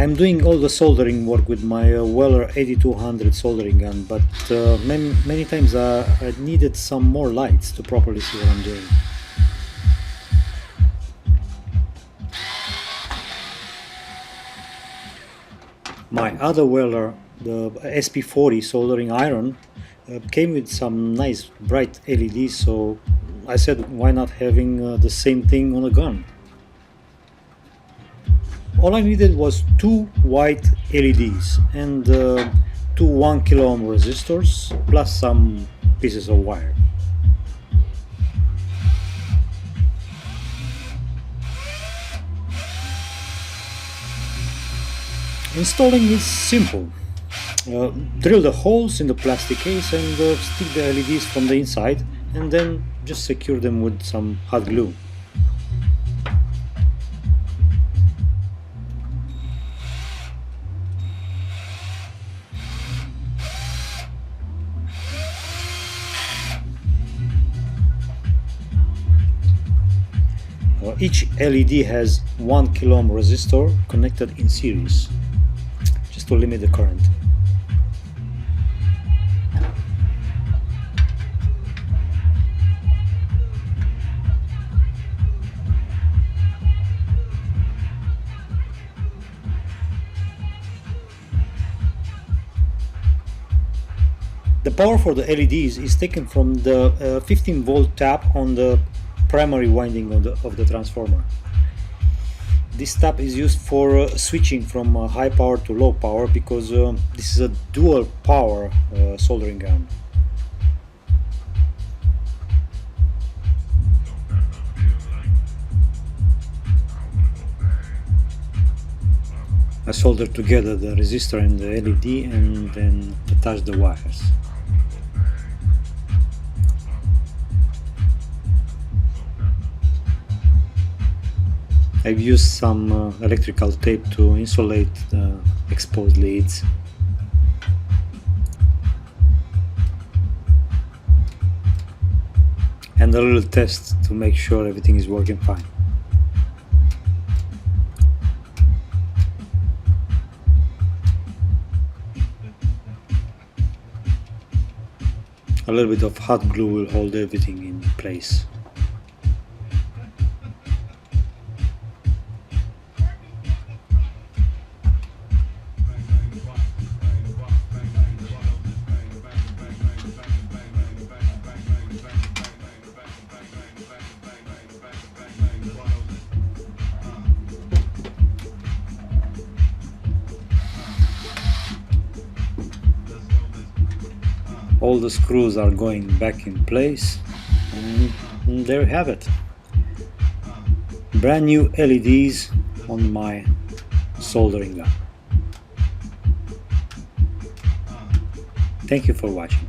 I'm doing all the soldering work with my Weller 8200 soldering gun, but many times I needed some more lights to properly see what I'm doing. My other Weller, the SP40 soldering iron, came with some nice bright LEDs, so I said why not having the same thing on a gun. All I needed was two white LEDs and two 1 kilo ohm resistors plus some pieces of wire. Installing is simple. Drill the holes in the plastic case and stick the LEDs from the inside, and then just secure them with some hot glue. Each LED has 1 kilo ohm resistor connected in series, just to limit the current. The power for the LEDs is taken from the 15 volt tap on the primary winding of the transformer. This tap is used for switching from high power to low power because this is a dual power soldering gun. I soldered together the resistor and the LED and then attached the wires. I've used some electrical tape to insulate the exposed leads. And a little test to make sure everything is working fine. A little bit of hot glue will hold everything in place. All the screws are going back in place, and there you have it. Brand new LEDs on my soldering gun. Thank you for watching.